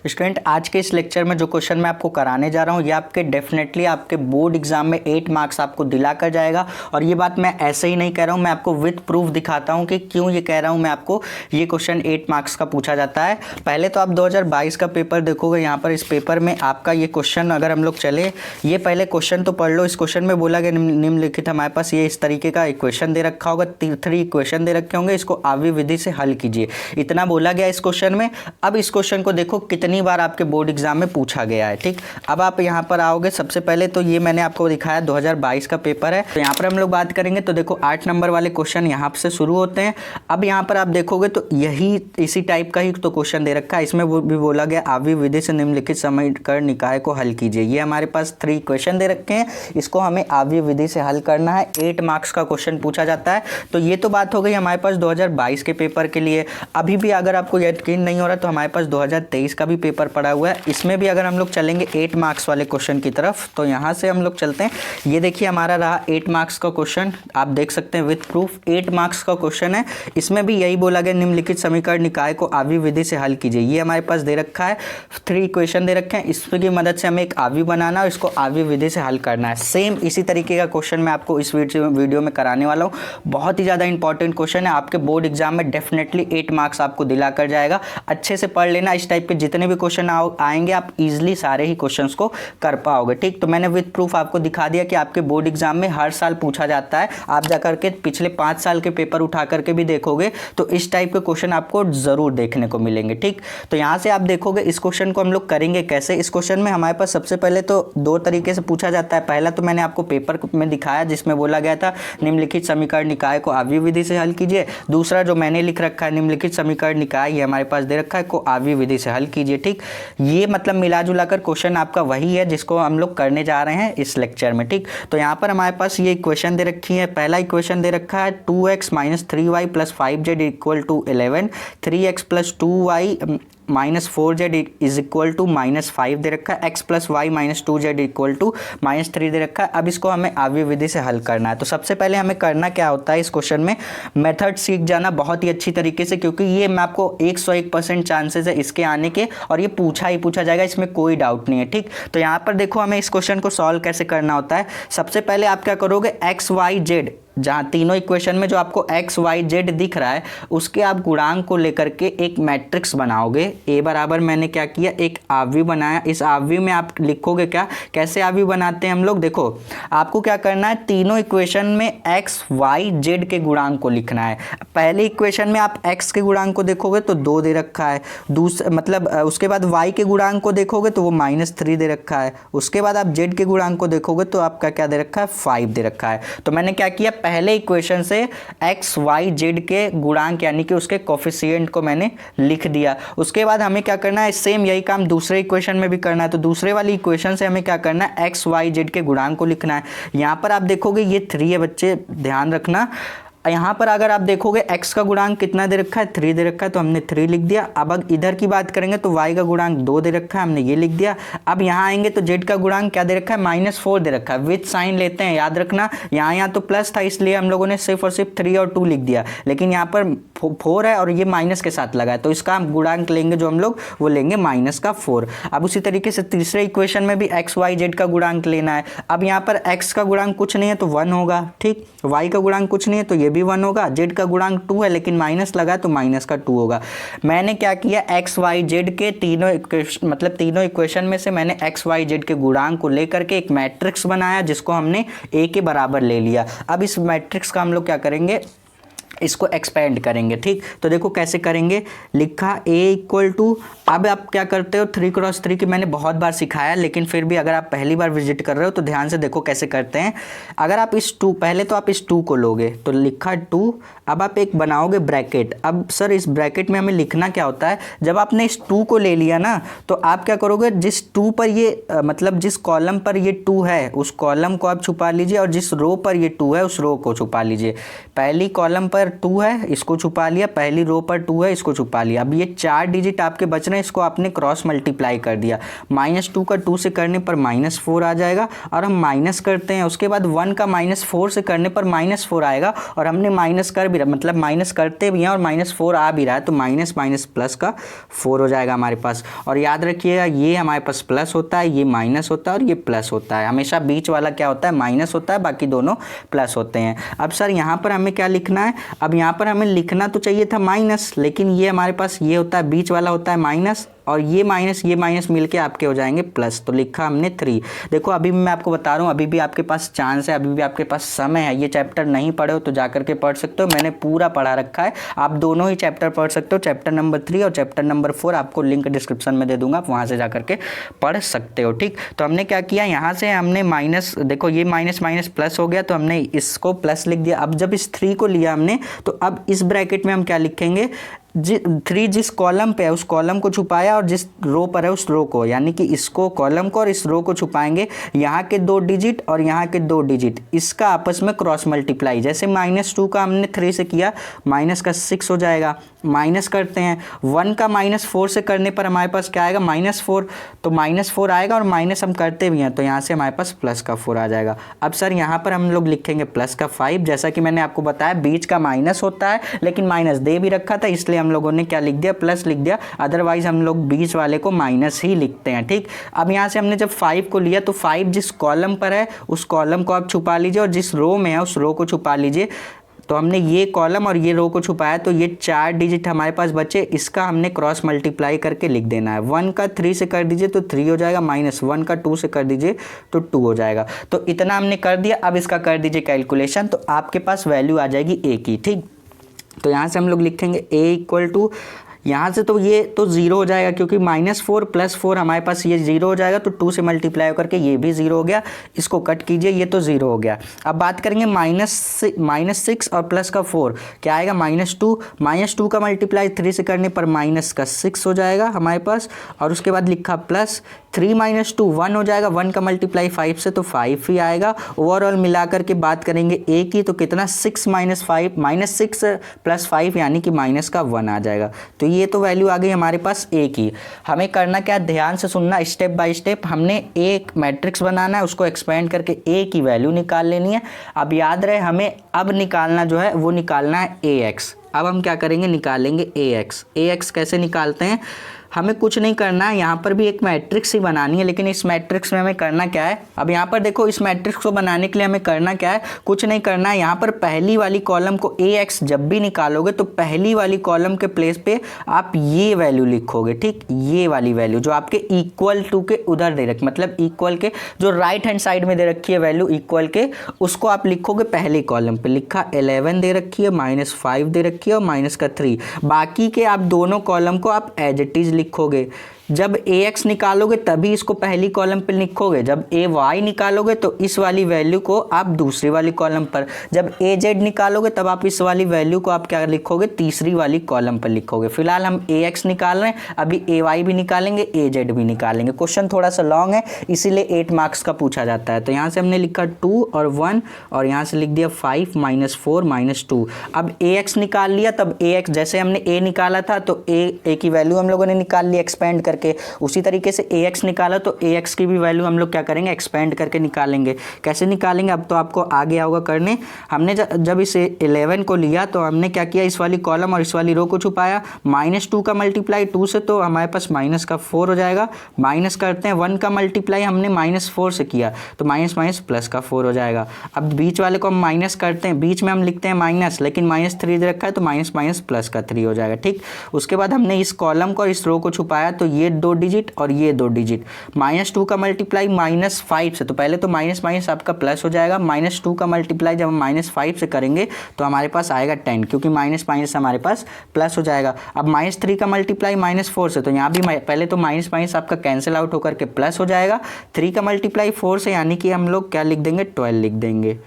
Student आज के इस लेक्चर में जो क्वेश्चन मैं आपको कराने जा रहा हूँ ये आपके डेफिनेटली आपके बोर्ड एग्जाम में 8 मार्क्स आपको दिला कर जाएगा। और ये बात मैं ऐसे ही नहीं कह रहा हूँ, मैं आपको विद प्रूफ दिखाता हूँ कि क्यों ये कह रहा हूँ मैं आपको। ये क्वेश्चन 8 मार्क्स का पूछा जाता है। पहले तो आप 2022 का पेपर देखोगे, यहाँ पर इस पेपर में आपका ये क्वेश्चन अगर हम लोग चले, ये पहले क्वेश्चन तो पढ़ लो। इस क्वेश्चन में बोला गया निम्नलिखित हमारे पास ये इस तरीके का इक्वेशन दे रखा होगा, 3 इक्वेशन दे रखे होंगे, इसको आवी विधि से हल कीजिए, इतना बोला गया इस क्वेश्चन में। अब इस क्वेश्चन को देखो कितनी बार आपके बोर्ड एग्जाम में पूछा गया है। ठीक, अब आप यहाँ पर आओगे, सबसे पहले तो ये मैंने आपको दिखाया 2022 का पेपर है, तो यहाँ पर हम लोग बात करेंगे। तो देखो 8 नंबर वाले क्वेश्चन यहाँ से शुरू होते हैं। अब यहाँ पर आप देखोगे तो यही इसी टाइप का ही तो क्वेश्चन दे रखा है, इसमें वो भी बोला गया आवी विधि से निम्नलिखित समीकरण निकाय को हल कीजिए। ये हमारे पास 3 इक्वेशन दे रखे हैं, इसको हमें आवी विधि से हल करना है। 8 मार्क्स का क्वेश्चन पूछा जाता है। तो ये तो बात हो गई हमारे पास 2022 के पेपर के लिए। अभी भी अगर आपको यकीन नहीं हो रहा तो हमारे पास 2023 का भी पेपर पड़ा हुआ है, इसमें भी अगर हम लोग चलेंगे 8 मार्क्स वाले क्वेश्चन की तरफ, तो यहाँ से हम लोग चलते हैं। ये देखिए हमारा रहा 8 मार्क्स का क्वेश्चन, आप देख सकते हैं विद प्रूफ 8 मार्क्स का क्वेश्चन है। इसमें भी यही बोला गया निम्नलिखित समीकरण निकाय को आवी विधि से हल कीजिए। ये हमारे पास दे रखा है, 3 इक्वेशन दे रखे हैं, इसकी मदद से हमें एक आवी बनाना है, इसको आवी विधि से हल करना है। सेम इसी तरीके का क्वेश्चन मैं आपको इस वीडियो में कराने वाला हूँ। बहुत ही ज़्यादा इंपॉर्टेंट क्वेश्चन है, आपके बोर्ड एग्जाम में डेफिनेटली 8 मार्क्स आपको दिला कर जाएगा। अच्छे से पढ़ लेना, इस टाइप के जितने भी क्वेश्चन आएंगे आप इजीली सारे ही क्वेश्चंस को कर पाओगे। ठीक, तो मैंने विद प्रूफ आपको दिखा दिया कि आपके बोर्ड एग्जाम में हर साल पूछा जाता है। आप जाकर के पिछले 5 साल के पेपर उठा करके भी देखोगे तो इस टाइप के क्वेश्चन आपको जरूर देखने को मिलेंगे। ठीक, तो यहाँ से आप देखोगे इस क्वेश्चन को हम लोग करेंगे कैसे। इस क्वेश्चन में हमारे पास सबसे पहले तो 2 तरीके से पूछा जाता है। पहला तो मैंने आपको पेपर में दिखाया जिसमें बोला गया था निम्नलिखित समीकरण निकाय को आवी विधि से हल कीजिए। दूसरा जो मैंने लिख रखा है निम्नलिखित समीकरण निकाय, ये हमारे पास दे रखा है, को आवी विधि से हल कीजिए। ठीक, ये मतलब मिला जुला कर क्वेश्चन आपका वही है जिसको हम लोग करने जा रहे हैं इस लेक्चर में। ठीक, तो यहाँ पर हमारे पास ये इक्वेशन दे रखी है। पहला इक्वेशन दे रखा है 2x - 3y + 5z = 11, 3x + 2y - 4z = -5 दे रखा है, x + y - 2z = -3 दे रखा है। अब इसको हमें आवी विधि से हल करना है। तो सबसे पहले हमें करना क्या होता है इस क्वेश्चन में, मेथड सीख जाना बहुत ही अच्छी तरीके से, क्योंकि ये मैं आपको 101% चांसेस है इसके आने के, और ये पूछा ही पूछा जाएगा, इसमें कोई डाउट नहीं है। ठीक, तो यहाँ पर देखो हमें इस क्वेश्चन को सॉल्व कैसे करना होता है। सबसे पहले आप क्या करोगे, x y z, जहाँ तीनों इक्वेशन में जो आपको x y z दिख रहा है उसके आप गुणांक को लेकर के एक मैट्रिक्स बनाओगे। a बराबर मैंने क्या किया, एक आव्यूह बनाया। इस आव्यूह में आप लिखोगे क्या, कैसे आव्यूह बनाते हैं हम लोग, देखो आपको क्या करना है, तीनों इक्वेशन में x y z के गुणांक को लिखना है। पहले इक्वेशन में आप x के गुणांक को देखोगे तो 2 दे रखा है, मतलब उसके बाद y के गुणांक को देखोगे तो वो -3 दे रखा है। उसके बाद आप z के गुणांक को देखोगे तो आपका क्या दे रखा है, 5 दे रखा है। तो मैंने क्या किया, पहले इक्वेशन से x y z के गुणांक यानी कि उसके कोफिशिएंट को मैंने लिख दिया। उसके बाद हमें क्या करना है, सेम यही काम दूसरे इक्वेशन में भी करना है। तो दूसरे वाली इक्वेशन से हमें क्या करना है, x y z के गुणांक को लिखना है। यहाँ पर आप देखोगे ये 3 है बच्चे, ध्यान रखना। यहाँ पर अगर आप देखोगे x का गुणांक कितना दे रखा है, 3 दे रखा है, तो हमने 3 लिख दिया। अब इधर की बात करेंगे तो y का गुणांक 2 दे रखा है, हमने ये लिख दिया। अब यहाँ आएंगे तो z का गुणांक क्या दे रखा है, -4 दे रखा है। विथ साइन लेते हैं, याद रखना यहाँ तो प्लस था इसलिए हम लोगों ने सिर्फ और सिर्फ 3 और 2 लिख दिया, लेकिन यहाँ पर 4 है और ये माइनस के साथ लगा है, तो इसका हम गुणांक लेंगे जो हम लोग वो लेंगे -4। अब उसी तरीके से तीसरे इक्वेशन में भी x y z का गुणांक लेना है। अब यहाँ पर x का गुणांक कुछ नहीं है तो 1 होगा। ठीक, y का गुणांक कुछ नहीं है तो ये भी 1 होगा, z का गुणांक 2 है लेकिन माइनस लगा तो माइनस का 2 होगा। मैंने क्या किया, x y z के तीनों इक्वेशन में से मैंने x y z के गुणांक को लेकर के एक मैट्रिक्स बनाया जिसको हमने a के बराबर ले लिया। अब इस मैट्रिक्स का हम लोग क्या करेंगे, इसको एक्सपेंड करेंगे। ठीक, तो देखो कैसे करेंगे, लिखा a = अब आप क्या करते हो, 3 × 3 की मैंने बहुत बार सिखाया, लेकिन फिर भी अगर आप पहली बार विजिट कर रहे हो तो ध्यान से देखो कैसे करते हैं। अगर आप इस 2, पहले तो आप इस 2 को लोगे तो लिखा 2, अब आप एक बनाओगे ब्रैकेट। अब सर इस ब्रैकेट में हमें लिखना क्या होता है, जब आपने इस 2 को ले लिया ना तो आप क्या करोगे, जिस 2 पर ये मतलब जिस कॉलम पर ये 2 है उस कॉलम को आप छुपा लीजिए, और जिस रो पर ये 2 है उस रो को छुपा लीजिए। पहली कॉलम पर पर 2 है, इसको छुपा लिया, पहली रो पर 2 है, इसको छुपा लिया। अब ये 4 डिजिट आपके बच रहे हैं, इसको आपने क्रॉस मल्टीप्लाई कर दिया। -2 का 2 से करने पर -4 आ जाएगा, और हम माइनस करते हैं, उसके बाद 1 का -4 से करने पर -4 आएगा, और हमने माइनस कर भी मतलब माइनस करते भी हैं और -4 आ भी रहा है, तो माइनस माइनस प्लस का 4 हो जाएगा हमारे पास। और याद रखिएगा ये हमारे पास प्लस होता है, ये माइनस होता है और ये प्लस होता है। हमेशा बीच वाला क्या होता है, माइनस होता है, बाकी दोनों प्लस होते हैं। अब सर यहाँ पर हमें क्या लिखना है, अब यहाँ पर हमें लिखना तो चाहिए था माइनस, लेकिन ये हमारे पास ये होता है, बीच वाला होता है माइनस, और ये माइनस मिलके आपके हो जाएंगे प्लस, तो लिखा हमने 3। देखो अभी मैं आपको बता रहा हूँ, अभी भी आपके पास चांस है, अभी भी आपके पास समय है। ये चैप्टर नहीं पढ़े हो तो जा करके पढ़ सकते हो, मैंने पूरा पढ़ा रखा है। आप दोनों ही चैप्टर पढ़ सकते हो, चैप्टर नंबर 3 और चैप्टर नंबर 4, आपको लिंक डिस्क्रिप्शन में दे दूंगा, आप वहाँ से जा करके पढ़ सकते हो। ठीक, तो हमने क्या किया, यहाँ से हमने माइनस, देखो ये माइनस माइनस प्लस हो गया, तो हमने इसको प्लस लिख दिया। अब जब इस 3 को लिया हमने, तो अब इस ब्रैकेट में हम क्या लिखेंगे, 3 जिस कॉलम पे है उस कॉलम को छुपाया, और जिस रो पर है उस रो को, यानी कि इसको कॉलम को और इस रो को छुपाएंगे। यहाँ के 2 डिजिट और यहाँ के 2 डिजिट, इसका आपस में क्रॉस मल्टीप्लाई, जैसे -2 का हमने 3 से किया, माइनस का 6 हो जाएगा। माइनस करते हैं, 1 का -4 से करने पर हमारे पास क्या आएगा, -4, तो -4 आएगा, और माइनस हम करते भी हैं तो यहाँ से हमारे पास प्लस का 4 आ जाएगा। अब सर यहाँ पर हम लोग लिखेंगे प्लस का 5, जैसा कि मैंने आपको बताया बीच का माइनस होता है, लेकिन माइनस दे भी रखा था, इसलिए हम लोगों ने क्या लिख दिया, प्लस लिख दिया, अदरवाइज हम लोग बीच वाले को माइनस ही लिखते हैं। ठीक, अब यहाँ से हमने जब 5 को लिया, तो 5 जिस कॉलम पर है उस कॉलम को आप छुपा लीजिए, और जिस रो में है उस रो को छुपा लीजिए। तो हमने ये कॉलम और ये रो को छुपाया, तो ये 4 डिजिट हमारे पास बचे, इसका हमने क्रॉस मल्टीप्लाई करके लिख देना है। 1 का 3 से कर दीजिए तो 3 हो जाएगा, -1 का 2 से कर दीजिए तो 2 हो जाएगा। तो इतना हमने कर दिया, अब इसका कर दीजिए कैलकुलेशन, तो आपके पास वैल्यू आ जाएगी a की। ठीक, तो यहाँ से हम लोग लिखेंगे a = यहाँ से तो ये तो 0 हो जाएगा, क्योंकि -4 + 4 हमारे पास ये 0 हो जाएगा, तो 2 से मल्टीप्लाई करके ये भी 0 हो गया, इसको कट कीजिए, ये तो 0 हो गया। अब बात करेंगे -6 और प्लस का 4 क्या आएगा, -2 का मल्टीप्लाई 3 से करने पर -6 हो जाएगा हमारे पास, और उसके बाद लिखा प्लस 3 - 2 1 हो जाएगा, 1 का मल्टीप्लाई 5 से तो 5 ही आएगा। ओवरऑल मिलाकर के बात करेंगे a की, तो कितना 6 - 5 -6 + 5 यानी कि माइनस का 1 आ जाएगा। तो ये तो वैल्यू आ गई हमारे पास a की। हमें करना क्या, ध्यान से सुनना, स्टेप बाय स्टेप हमने एक मैट्रिक्स बनाना है, उसको एक्सपेंड करके a की वैल्यू निकाल लेनी है। अब याद रहे हमें अब निकालना जो है वो निकालना है ax। अब हम क्या करेंगे, निकालेंगे ax कैसे निकालते हैं, हमें कुछ नहीं करना है, यहाँ पर भी एक मैट्रिक्स ही बनानी है, लेकिन इस मैट्रिक्स में हमें करना क्या है, अब यहाँ पर देखो इस मैट्रिक्स को बनाने के लिए हमें करना क्या है, कुछ नहीं करना है। यहाँ पर पहली वाली कॉलम को ax जब भी निकालोगे तो पहली वाली कॉलम के प्लेस पे आप ये वैल्यू लिखोगे। ठीक, ये वाली वैल्यू जो आपके इक्वल टू के उधर दे रखी, मतलब इक्वल के जो राइट हैंड साइड में दे रखी है वैल्यू इक्वल के, उसको आप लिखोगे पहली कॉलम पे। लिखा 11 दे रखी है, -5 दे रखी है और माइनस का 3। बाकी के आप दोनों कॉलम को आप एज इट इज लिखोगे। जब ax निकालोगे तभी इसको पहली कॉलम पे लिखोगे, जब ay निकालोगे तो इस वाली वैल्यू को आप दूसरी वाली कॉलम पर, जब az निकालोगे तब आप इस वाली वैल्यू को आप क्या लिखोगे, तीसरी वाली कॉलम पर लिखोगे। फिलहाल हम ax निकाल रहे हैं, अभी ay भी निकालेंगे, az भी निकालेंगे। क्वेश्चन थोड़ा सा लॉन्ग है इसीलिए 8 मार्क्स का पूछा जाता है। तो यहाँ से हमने लिखा 2 और 1 और यहाँ से लिख दिया 5 - 4 - 2। अब ax निकाल लिया, तब ax जैसे हमने a निकाला था तो a की वैल्यू हम लोगों ने निकाल ली एक्सपेंड करके, उसी तरीके से ax निकाला तो ax की भी वैल्यू हम लोग क्या करेंगे, एक्सपेंड करके निकालेंगे। कैसे निकालेंगे अब तो आपको आ गया होगा करने। हमने जब इस 11 को लिया तो हमने क्या किया, इस वाली कॉलम और इस वाली रो को छुपाया, -2 का मल्टीप्लाई 2 से तो हमारे पास माइनस का 4 हो जाएगा। माइनस करते हैं, 1 का मल्टीप्लाई हमने -4 से किया तो माइनस प्लस का 4 हो जाएगा। अब बीच वाले को हम माइनस करते हैं, बीच में हम लिखते हैं माइनस, लेकिन -3 दे रखा है तो माइनस प्लस का 3 हो जाएगा। ठीक, उसके बाद हमने इस कॉलम को और इस रो को छुपाया तो ये 2 डिजिट और ये 2 डिजिट, -2 का मल्टीप्लाई -5 से, तो पहले तो माइनस आपका प्लस हो जाएगा। -2 का मल्टीप्लाई जब हम -5 से करेंगे तो हमारे पास आएगा 10, क्योंकि माइनस हमारे पास प्लस हो जाएगा। अब -3 का मल्टीप्लाई -4 से, तो यहाँ भी पहले तो माइनस आपका कैंसिल आउट होकर के प्लस हो जाएगा। 3 का मल्टीप्लाई 4 से, यानी कि हम लोग क्या लिख देंगे, 12 लिख देंगे।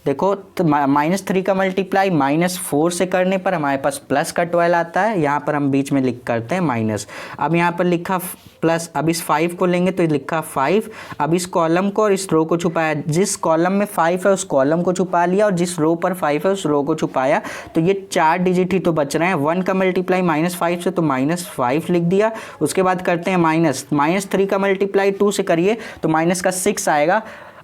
देखो तो -3 का मल्टीप्लाई -4 से करने पर हमारे पास प्लस का 12 आता है, यहाँ पर हम बीच में लिख करते हैं माइनस। अब यहाँ पर लिखा प्लस, अब इस 5 को लेंगे तो लिखा 5, अब इस कॉलम को और इस रो को छुपाया, जिस कॉलम में 5 है उस कॉलम को छुपा लिया और जिस रो पर 5 है उस रो को छुपाया, तो ये 4 डिजिट ही तो बच रहे हैं। 1 का मल्टीप्लाई -5 से तो -5 लिख दिया। उसके बाद करते हैं -3 का मल्टीप्लाई 2 से करिए तो माइनस का 6 आएगा,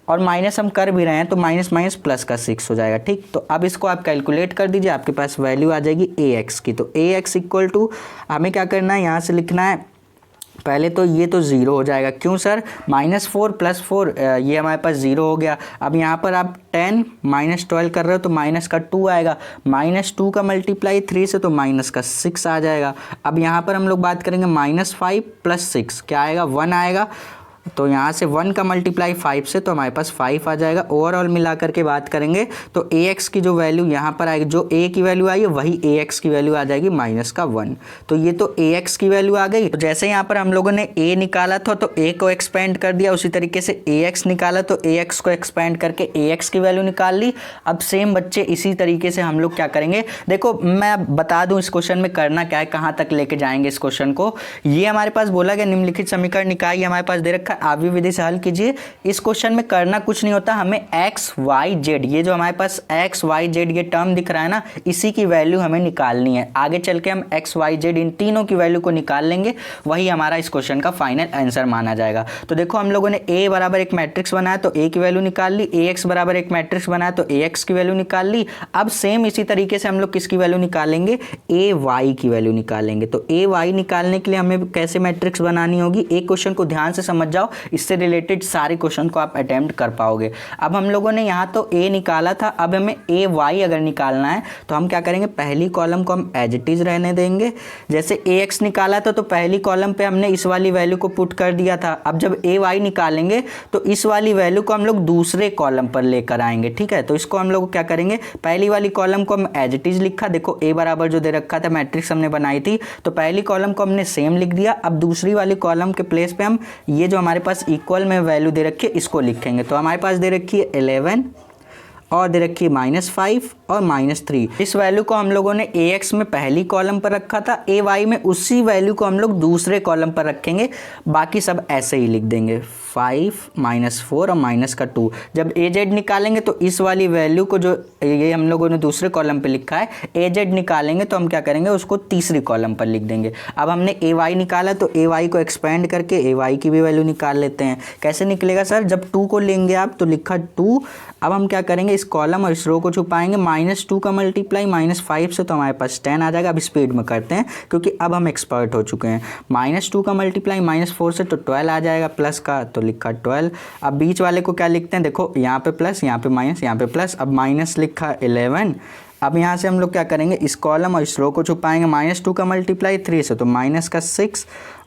और माइनस हम कर भी रहे हैं तो माइनस माइनस प्लस का 6 हो जाएगा। ठीक, तो अब इसको आप कैलकुलेट कर दीजिए, आपके पास वैल्यू आ जाएगी ax की। तो ax इक्वल टू हमें क्या करना है, यहाँ से लिखना है पहले तो ये तो 0 हो जाएगा। क्यों सर, -4 + 4 ये हमारे पास 0 हो गया। अब यहाँ पर आप 10 -12 कर रहे हो तो माइनस का 2 आएगा, -2 का मल्टीप्लाई 3 से तो माइनस का 6 आ जाएगा। अब यहाँ पर हम लोग बात करेंगे -5 + 6 क्या आएगा, 1 आएगा। तो यहाँ से 1 का मल्टीप्लाई 5 से तो हमारे पास 5 आ जाएगा। ओवरऑल मिला करके बात करेंगे तो ax की जो वैल्यू यहाँ पर आएगी, जो a की वैल्यू आई है वही ax की वैल्यू आ जाएगी -1। तो ये तो ax की वैल्यू आ गई। तो जैसे यहाँ पर हम लोगों ने a निकाला था तो a को एक्सपेंड कर दिया, उसी तरीके से ax निकाला तो ax को एक्सपेंड करके ax की वैल्यू निकाल ली। अब सेम बच्चे इसी तरीके से हम लोग क्या करेंगे, देखो मैं बता दूँ इस क्वेश्चन में करना क्या है, कहाँ तक लेके जाएंगे इस क्वेश्चन को। ये हमारे पास बोला गया निम्नलिखित समीकरण निकाय हमारे पास दे रखा, आवी विधि से हल कीजिए। इस क्वेश्चन में करना कुछ नहीं होता, हमें x y z, ये जो हमारे पास x y z ये टर्म दिख रहा है ना, इसी की वैल्यू हमें निकालनी है। आगे चल के हम x y z इन तीनों की वैल्यू को निकाल लेंगे, वही हमारा इस क्वेश्चन का फाइनल आंसर माना जाएगा। तो देखो हम लोगों ने a बराबर एक मैट्रिक्स बनाया तो a की वैल्यू निकाल ली, ax बराबर एक मैट्रिक्स बनाया तो ax की वैल्यू निकाल ली। अब सेम इसी तरीके से हम लोग किसकी वैल्यू निकालेंगे, ay की वैल्यू निकालेंगे। तो ay निकालने के लिए हमें कैसे मैट्रिक्स बनानी होगी, एक क्वेश्चन को ध्यान से समझ जाओ, इससे रिलेटेड सारे क्वेश्चन को आप अटेम्प्ट कर पाओगे। अब हम लोगों ने यहाँ तो a निकाला था, अब हमें ay अगर निकालना है तो हम क्या करेंगे, पहली कॉलम को हम एज इट इज रहने देंगे। जैसे ax निकाला था तो पहली कॉलम पे हमने इस वाली वैल्यू को पुट कर दिया था। अब जब ay निकालेंगे तो इस वाली वैल्यू को हम लोग दूसरे कॉलम पर लेकर आएंगे। ठीक है, तो इसको हम लोग क्या करेंगे, पहली वाली कॉलम को हम एज इट इज लिखा, देखो a बराबर जो दे रखा था मैट्रिक्स हमने बनाई थी, तो पहली कॉलम को हमने सेम लिख दिया। अब दूसरी वाली कॉलम के प्लेस पे हम ये जो हमारे पास इक्वल में वैल्यू दे रखी है इसको लिखेंगे। तो हमारे पास दे रखी है 11 और दे रखी है -5 और -3। इस वैल्यू को हम लोगों ने ax में पहली कॉलम पर रखा था, ay में उसी वैल्यू को हम लोग दूसरे कॉलम पर रखेंगे, बाकी सब ऐसे ही लिख देंगे 5 -4 और माइनस का 2। जब az निकालेंगे तो इस वाली वैल्यू को जो ये हम लोगों ने दूसरे कॉलम पे लिखा है az निकालेंगे तो हम क्या करेंगे, उसको तीसरी कॉलम पर लिख देंगे। अब हमने ay निकाला तो ay को एक्सपेंड करके ay की भी वैल्यू निकाल लेते हैं। कैसे निकलेगा सर, जब 2 को लेंगे आप तो लिखा 2। अब हम क्या करेंगे, इस कॉलम और इस रो को छुपाएंगे, -2 का मल्टीप्लाई -5 से तो हमारे पास 10 आ जाएगा। अब स्पीड में करते हैं क्योंकि अब हम एक्सपर्ट हो चुके हैं। -2 का मल्टीप्लाई -4 से तो 12 आ जाएगा, प्लस का तो लिखा 12। अब बीच वाले को क्या लिखते हैं, देखो यहाँ पे प्लस, यहाँ पे माइनस, यहाँ पे प्लस, अब माइनस लिखा 11। अब यहाँ से हम लोग क्या करेंगे, इस कॉलम और इस रो को छुपाएंगे, -2 का मल्टीप्लाई 3 से तो माइनस का 6,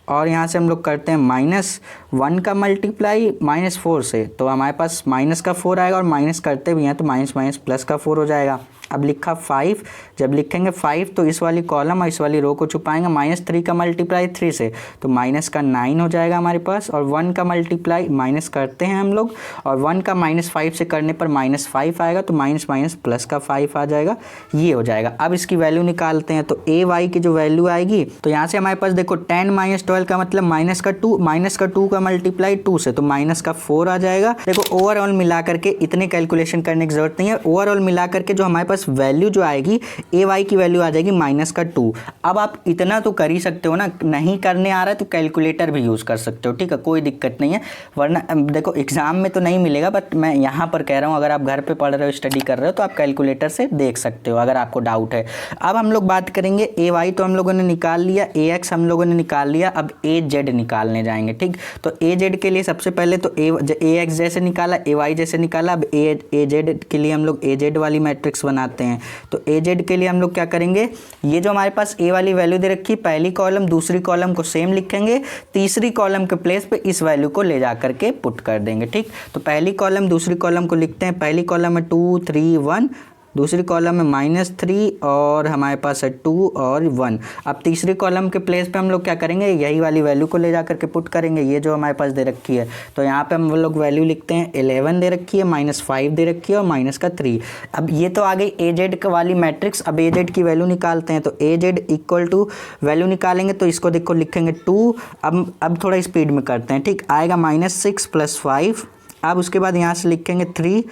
और यहाँ से हम लोग करते हैं -1 का मल्टीप्लाई -4 से तो हमारे पास माइनस का 4 आएगा, और माइनस करते भी हैं तो माइनस माइनस प्लस का 4 हो जाएगा। अब लिखा 5, जब लिखेंगे 5 तो इस वाली कॉलम और इस वाली रो को छुपाएंगे, -3 का मल्टीप्लाई 3 से तो माइनस का 9 हो जाएगा हमारे पास, और 1 का मल्टीप्लाई माइनस करते हैं हम लोग, और 1 का -5 से करने पर -5 आएगा, तो माइनस माइनस प्लस का 5 आ जाएगा, ये हो जाएगा। अब इसकी वैल्यू निकालते हैं तो ay की जो वैल्यू आएगी, तो यहाँ से हमारे पास देखो 10 - 12 का मतलब -2 का मल्टीप्लाई 2 से तो माइनस का 4 आ जाएगा। देखो ओवरऑल मिला करके इतने कैलकुलेशन करने की जरूरत नहीं है, ओवरऑल मिला करके जो हमारे पास वैल्यू जो आएगी ay की वैल्यू आ जाएगी -2। अब आप इतना तो कर ही सकते हो ना, नहीं करने आ रहा है तो कैलकुलेटर भी यूज़ कर सकते हो, ठीक है, कोई दिक्कत नहीं है। वरना देखो एग्जाम में तो नहीं मिलेगा, बट मैं यहाँ पर कह रहा हूँ अगर आप घर पे पढ़ रहे हो, स्टडी कर रहे हो तो आप कैलकुलेटर से देख सकते हो अगर आपको डाउट है। अब हम लोग बात करेंगे ay तो हम लोगों ने निकाल लिया, ax हम लोगों ने निकाल लिया, अब az निकालने जाएंगे। ठीक, तो az के लिए सबसे पहले तो ax जैसे निकाला, ay जैसे निकाला, अब az के लिए हम लोग az वाली मैट्रिक्स बनाते हैं। तो az के लिए हम लोग क्या करेंगे, ये जो हमारे पास a वाली वैल्यू दे रखी, पहली कॉलम दूसरी कॉलम को सेम लिखेंगे, तीसरी कॉलम के प्लेस पे इस वैल्यू को ले जा करके पुट कर देंगे। ठीक, तो पहली कॉलम दूसरी कॉलम को लिखते हैं, पहली कॉलम में 2 3 1 दूसरी कॉलम में -3 और हमारे पास है 2 और 1। अब तीसरी कॉलम के प्लेस पे हम लोग क्या करेंगे, यही वाली वैल्यू को ले जा करके पुट करेंगे, ये जो हमारे पास दे रखी है। तो यहाँ पे हम लोग वैल्यू लिखते हैं 11 दे रखी है, -5 दे रखी है और -3। अब ये तो आ गई AZ वाली मैट्रिक्स। अब AZ की वैल्यू निकालते हैं। तो AZ इक्वल टू वैल्यू निकालेंगे तो इसको देखो लिखेंगे 2। अब थोड़ा स्पीड में करते हैं, ठीक। आएगा -6 + 5। अब उसके बाद यहाँ से लिखेंगे 3।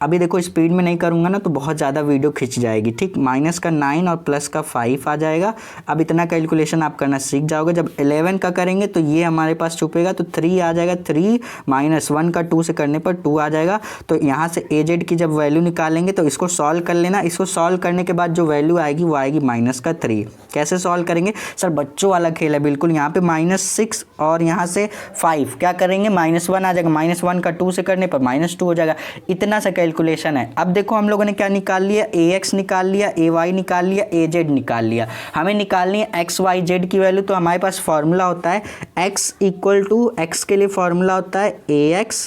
अभी देखो स्पीड में नहीं करूँगा ना तो बहुत ज़्यादा वीडियो खिंच जाएगी, ठीक। -9 और +5 आ जाएगा। अब इतना कैलकुलेशन आप करना सीख जाओगे। जब 11 का करेंगे तो ये हमारे पास छुपेगा तो 3 आ जाएगा। 3 -1 का 2 से करने पर 2 आ जाएगा। तो यहाँ से AZ की जब वैल्यू निकालेंगे तो इसको सॉल्व कर लेना। इसको सॉल्व करने के बाद जो वैल्यू आएगी वो आएगी -3। कैसे सॉल्व करेंगे सर, बच्चों वाला खेल है बिल्कुल। यहाँ पे -6 और यहाँ से 5 क्या करेंगे, -1 आ जाएगा। -1 का 2 से करने पर -2 हो जाएगा। इतना सा कैलकुलेशन है। अब देखो हम लोगों ने क्या निकाल लिया, AX निकाल लिया, AY निकाल लिया, AZ निकाल लिया। हमें निकालनी है X Y Z की वैल्यू। तो हमारे पास फॉर्मूला होता है X इक्वल टू, X के लिए फॉर्मूला होता है AX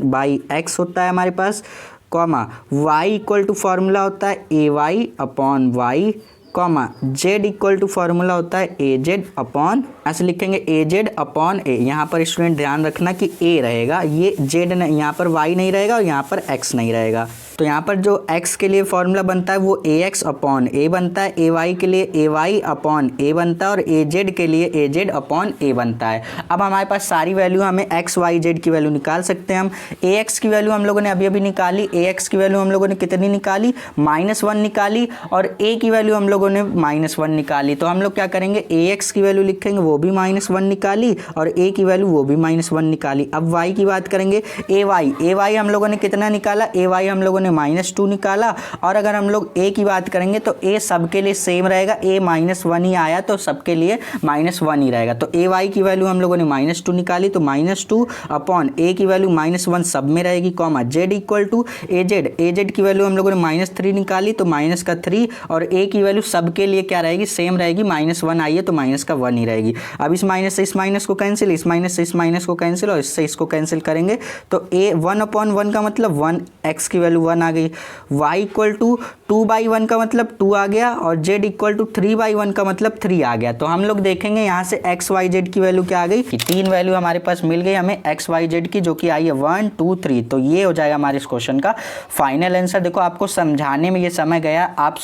बाई X होता है हमारे पास, comma Y equal to formula होता है AY upon Y, comma Z equal to formula होता है AZ अपॉन, ऐसे लिखेंगे AZ अपॉन A। यहाँ पर स्टूडेंट ध्यान रखना कि A रहेगा, ये Z नहीं, यहाँ पर Y नहीं रहेगा और यहाँ पर X नहीं रहेगा। तो यहाँ पर जो X के लिए फॉर्मूला बनता है वो AX अपॉन A बनता है, AY के लिए AY अपॉन A बनता है और AZ के लिए AZ अपॉन A बनता है। अब हमारे पास सारी वैल्यू, हमें X Y Z की वैल्यू निकाल सकते हैं हम। AX की वैल्यू हम लोगों ने अभी अभी निकाली। AX की वैल्यू हम लोगों ने कितनी निकाली, -1 निकाली। और A की वैल्यू हम लोगों ने -1 निकाली। तो हम लोग क्या करेंगे, AX की वैल्यू लिखेंगे, वो भी -1 निकाली और A की वैल्यू वो भी -1 निकाली। अब Y की बात करेंगे, AY हम लोगों ने कितना निकाला, AY हम लोगों ने -2 निकाला। और अगर हम लोग A की बात करेंगे तो A सबके लिए सेम रहेगा, A -1 ही आया तो सबके लिए -1 ही रहेगा। तो AY की वैल्यू हम लोगों ने -2 निकाली, तो -2 अपॉन A की वैल्यू -1 सब में रहेगी, comma Z equal to AZ की वैल्यू हम लोगों ने -3 निकाली तो -3 और A की वैल्यू सबके लिए क्या रहेगी, सेम रहेगी। -1 आई है तो -1 ही रहेगी। अब इस माइनस से इस माइनस को कैंसिल, इस माइनस से इस माइनस को कैंसिल और इससे इसको कैंसिल करेंगे तो A 1/1 का मतलब 1, X की वैल्यू 1 आ गई। Y इक्वल टू 2/1 का मतलब 2 आ गया और Z इक्वल टू 3/1 का मतलब 3 आ गया। तो हम लोग देखेंगे यहाँ से X Y Z की वैल्यू क्या आ गई कि 3 वैल्यू हमारे पास मिल गई हमें X Y Z की, जो कि आई है 1 2 3। तो ये हो जाएगा हमारे इस क्वेश्चन का फाइनल आंसर। देखो आपको समझाने में ये समय गया, आप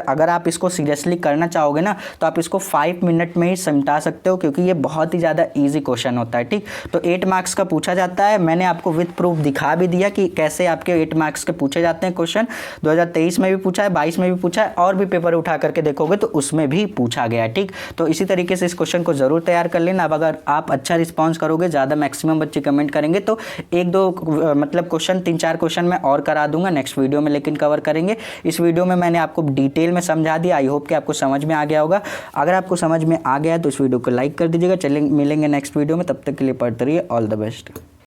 अगर आप इसको सीरियसली करना चाहोगे ना तो आप इसको 5 मिनट में ही समझा सकते हो, क्योंकि ये बहुत ही ज़्यादा ईजी क्वेश्चन होता है, ठीक। तो 8 मार्क्स का पूछा जाता है। मैंने आपको विद प्रूफ दिखा भी दिया कि कैसे आपके 8 मार्क्स के पूछे जाते हैं क्वेश्चन। 2023 में भी पूछा है, 22 में भी पूछा है और भी पेपर उठा करके देखोगे तो उसमें भी पूछा गया है, ठीक। तो इसी तरीके से इस क्वेश्चन को जरूर तैयार कर लेना। अब अगर आप अच्छा रिस्पॉन्स करोगे, ज़्यादा मैक्सिमम बच्चे कमेंट करेंगे तो 1-2 मतलब क्वेश्चन 3-4 क्वेश्चन मैं और करा दूंगा नेक्स्ट वीडियो में, लेकिन कवर करेंगे। इस वीडियो में मैंने आपको डिटेल में समझा दिया। आई होप कि आपको समझ में आ गया होगा। अगर आपको समझ में आ गया तो इस वीडियो को लाइक कर दीजिएगा। चलेंगे, मिलेंगे नेक्स्ट वीडियो में, तब तक के लिए पढ़ते रहिए। All the best.